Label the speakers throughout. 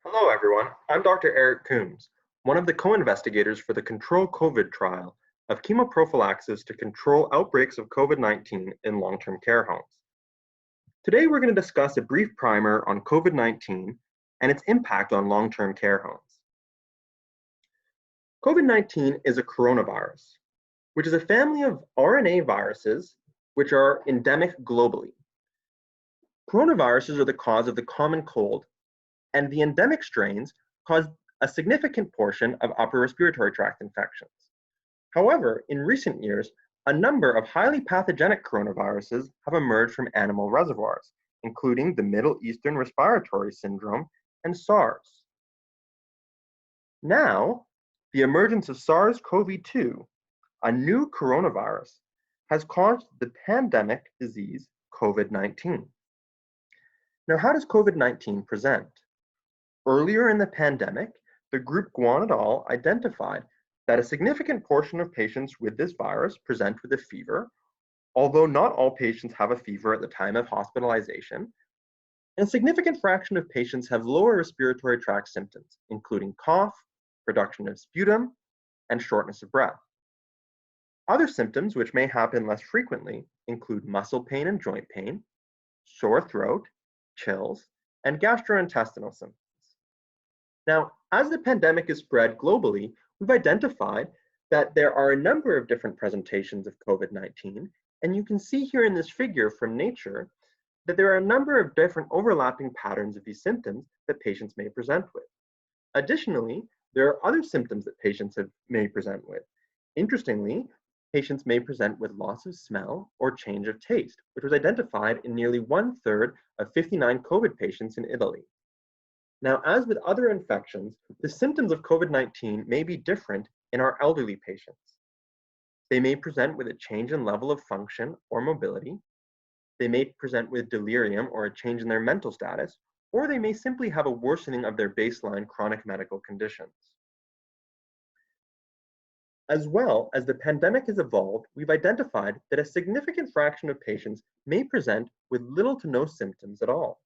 Speaker 1: Hello, everyone. I'm Dr. Eric Coomes, one of the co-investigators for the Control COVID trial of chemoprophylaxis to control outbreaks of COVID-19 in long-term care homes. Today, we're going to discuss a brief primer on COVID-19 and its impact on long-term care homes. COVID-19 is a coronavirus, which is a family of RNA viruses which are endemic globally. Coronaviruses are the cause of the common cold, and the endemic strains cause a significant portion of upper respiratory tract infections. However, in recent years, a number of highly pathogenic coronaviruses have emerged from animal reservoirs, including the Middle Eastern Respiratory Syndrome and SARS. Now, the emergence of SARS-CoV-2, a new coronavirus, has caused the pandemic disease COVID-19. Now, how does COVID-19 present? Earlier in the pandemic, the group Guan et al. Identified that a significant portion of patients with this virus present with a fever, although not all patients have a fever at the time of hospitalization, and a significant fraction of patients have lower respiratory tract symptoms, including cough, production of sputum, and shortness of breath. Other symptoms which may happen less frequently include muscle pain and joint pain, sore throat, chills, and gastrointestinal symptoms. Now, as the pandemic is spread globally, we've identified that there are a number of different presentations of COVID-19, and you can see here in this figure from Nature that there are a number of different overlapping patterns of these symptoms that patients may present with. Additionally, there are other symptoms that patients may present with. Interestingly, patients may present with loss of smell or change of taste, which was identified in nearly 1/3 of 59 COVID patients in Italy. Now, as with other infections, the symptoms of COVID-19 may be different in our elderly patients. They may present with a change in level of function or mobility. They may present with delirium or a change in their mental status, or they may simply have a worsening of their baseline chronic medical conditions. As well as the pandemic has evolved, we've identified that a significant fraction of patients may present with little to no symptoms at all.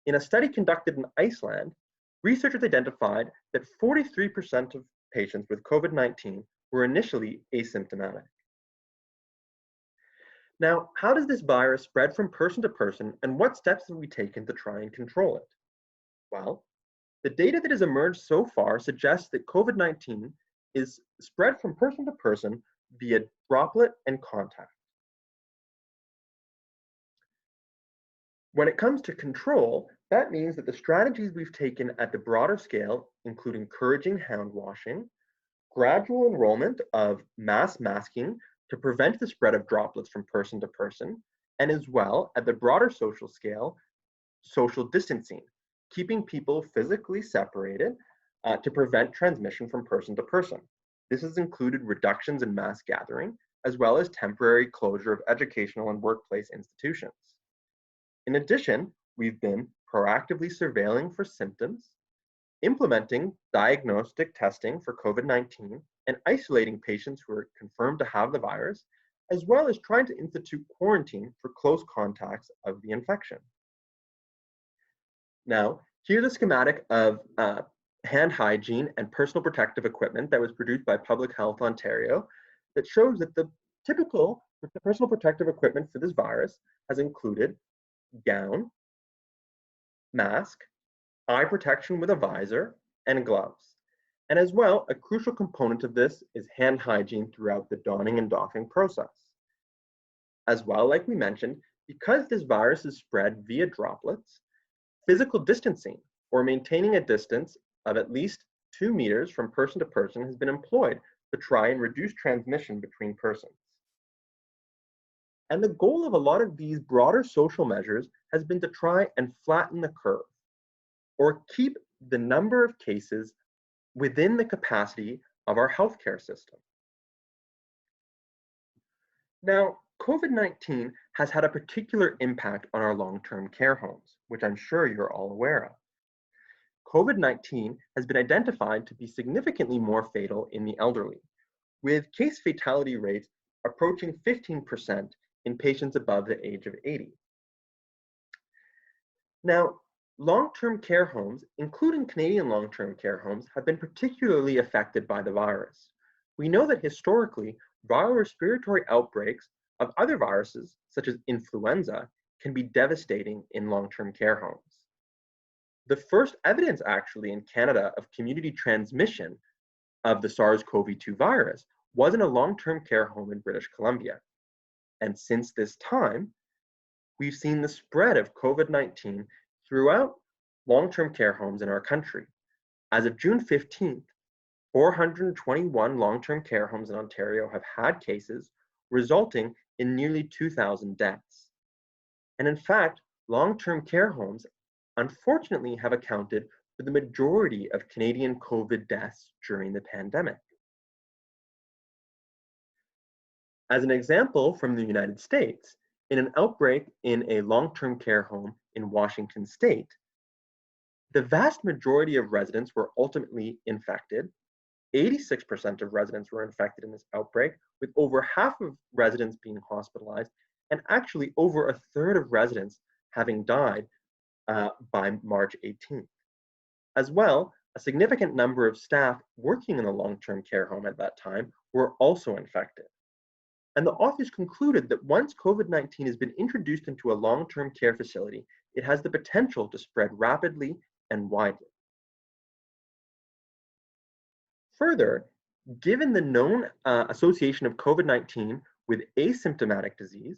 Speaker 1: In a study conducted in Iceland, researchers identified that 43% of patients with COVID-19 were initially asymptomatic. Now, how does this virus spread from person to person, and what steps have we taken to try and control it? Well, the data that has emerged so far suggests that COVID-19 is spread from person to person via droplet and contact. When it comes to control, that means that the strategies we've taken at the broader scale include encouraging hand washing, gradual enrollment of mass masking to prevent the spread of droplets from person to person, and as well, at the broader social scale, social distancing, keeping people physically separated to prevent transmission from person to person. This has included reductions in mass gathering, as well as temporary closure of educational and workplace institutions. In addition, we've been proactively surveilling for symptoms, implementing diagnostic testing for COVID-19, and isolating patients who are confirmed to have the virus, as well as trying to institute quarantine for close contacts of the infection. Now, here's a schematic of hand hygiene and personal protective equipment that was produced by Public Health Ontario that shows that the typical personal protective equipment for this virus has included gown, mask, eye protection with a visor, and gloves. And as well, a crucial component of this is hand hygiene throughout the donning and doffing process. As well, like we mentioned, because this virus is spread via droplets, physical distancing, or maintaining a distance of at least 2 meters from person to person, has been employed to try and reduce transmission between persons. And the goal of a lot of these broader social measures has been to try and flatten the curve, or keep the number of cases within the capacity of our healthcare system. Now, COVID-19 has had a particular impact on our long-term care homes, which I'm sure you're all aware of. COVID-19 has been identified to be significantly more fatal in the elderly, with case fatality rates approaching 15% in patients above the age of 80. Now, Long-term care homes, including Canadian long-term care homes, have been particularly affected by the virus. We know that historically, viral respiratory outbreaks of other viruses, such as influenza, can be devastating in long-term care homes. The first evidence actually in Canada of community transmission of the SARS-CoV-2 virus was in a long-term care home in British Columbia. And since this time, we've seen the spread of COVID-19 throughout long-term care homes in our country. As of June 15th, 421 long-term care homes in Ontario have had cases, resulting in nearly 2,000 deaths. And in fact, long-term care homes unfortunately have accounted for the majority of Canadian COVID deaths during the pandemic. As an example from the United States, in an outbreak in a long-term care home in Washington state, the vast majority of residents were ultimately infected. 86% of residents were infected in this outbreak, with over half of residents being hospitalized, and actually over a third of residents having died by March 18th. As well, a significant number of staff working in the long-term care home at that time were also infected. And the authors concluded that once COVID-19 has been introduced into a long-term care facility, it has the potential to spread rapidly and widely. Further, given the known association of COVID-19 with asymptomatic disease,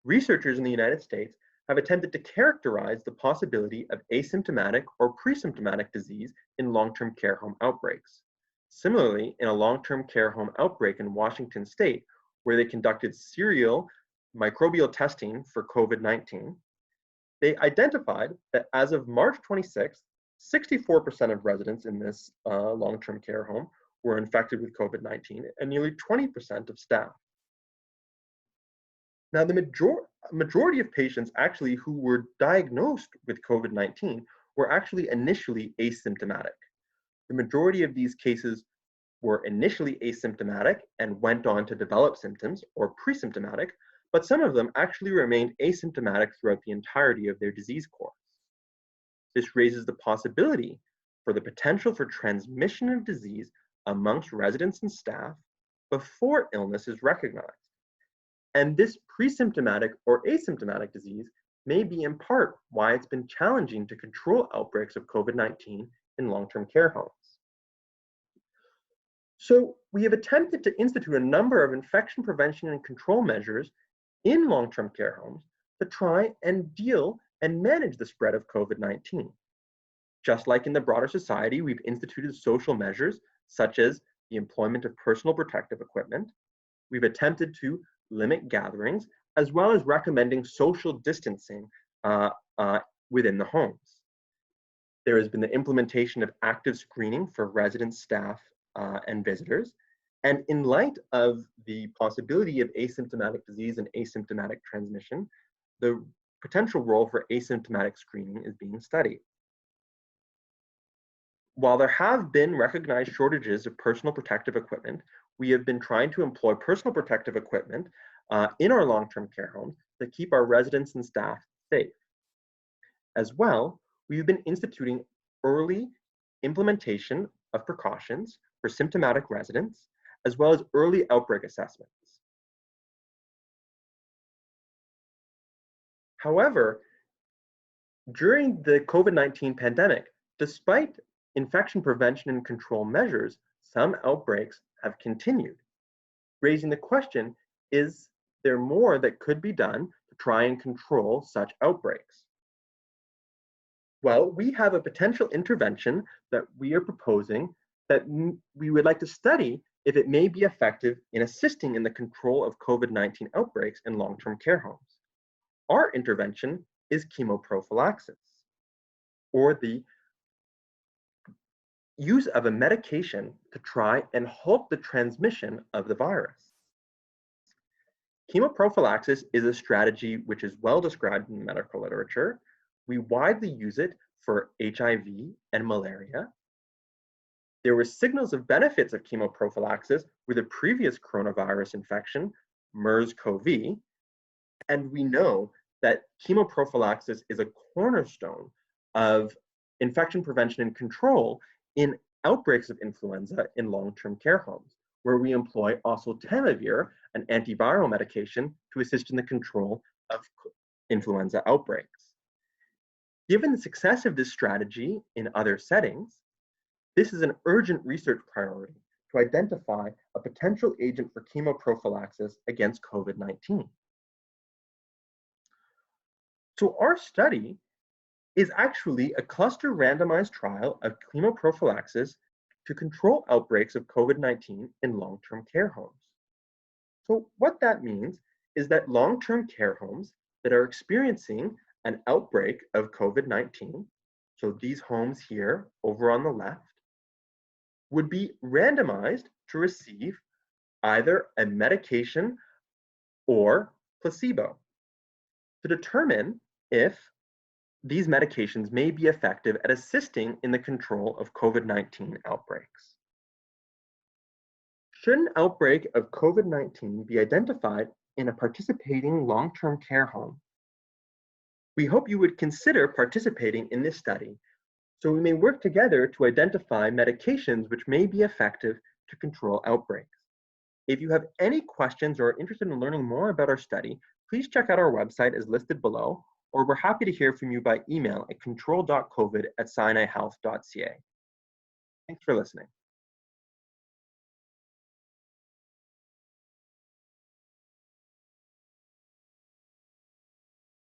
Speaker 1: researchers in the United States have attempted to characterize the possibility of asymptomatic or pre-symptomatic disease in long-term care home outbreaks. Similarly, in a long-term care home outbreak in Washington state, where they conducted serial microbial testing for COVID-19, they identified that as of March 26th, 64% of residents in this long-term care home were infected with COVID-19 and nearly 20% of staff. Now, the majority of patients actually who were diagnosed with COVID-19 were actually initially asymptomatic. The majority of these cases were initially asymptomatic and went on to develop symptoms, or pre-symptomatic, but some of them actually remained asymptomatic throughout the entirety of their disease course. This raises the possibility for the potential for transmission of disease amongst residents and staff before illness is recognized. And this pre-symptomatic or asymptomatic disease may be in part why it's been challenging to control outbreaks of COVID-19 in long-term care homes. So we have attempted to institute a number of infection prevention and control measures in long-term care homes to try and deal and manage the spread of COVID-19. Just like in the broader society, we've instituted social measures such as the employment of personal protective equipment. We've attempted to limit gatherings, as well as recommending social distancing within the homes. There has been the implementation of active screening for residents, staff, and visitors. And in light of the possibility of asymptomatic disease and asymptomatic transmission, the potential role for asymptomatic screening is being studied. While there have been recognized shortages of personal protective equipment, we have been trying to employ personal protective equipment in our long-term care homes to keep our residents and staff safe. As well, we've been instituting early implementation of precautions for symptomatic residents, as well as early outbreak assessments. However, during the COVID-19 pandemic, despite infection prevention and control measures, some outbreaks have continued, raising the question, is there more that could be done to try and control such outbreaks? Well, we have a potential intervention that we are proposing that we would like to study if it may be effective in assisting in the control of COVID-19 outbreaks in long-term care homes. Our intervention is chemoprophylaxis, or the use of a medication to try and halt the transmission of the virus. Chemoprophylaxis is a strategy which is well described in the medical literature. We widely use it for HIV and malaria. There were signals of benefits of chemoprophylaxis with a previous coronavirus infection, MERS-CoV, and we know that chemoprophylaxis is a cornerstone of infection prevention and control in outbreaks of influenza in long-term care homes, where we employ oseltamivir, an antiviral medication, to assist in the control of influenza outbreaks. Given the success of this strategy in other settings, this is an urgent research priority to identify a potential agent for chemoprophylaxis against COVID-19. So our study is actually a cluster randomized trial of chemoprophylaxis to control outbreaks of COVID-19 in long-term care homes. So what that means is that long-term care homes that are experiencing an outbreak of COVID-19, so these homes here over on the left, would be randomized to receive either a medication or placebo to determine if these medications may be effective at assisting in the control of COVID-19 outbreaks. Should an outbreak of COVID-19 be identified in a participating long-term care home, we hope you would consider participating in this study so we may work together to identify medications which may be effective to control outbreaks. If you have any questions or are interested in learning more about our study, please check out our website as listed below, or we're happy to hear from you by email at control.covid@sinaihealth.ca. Thanks for listening.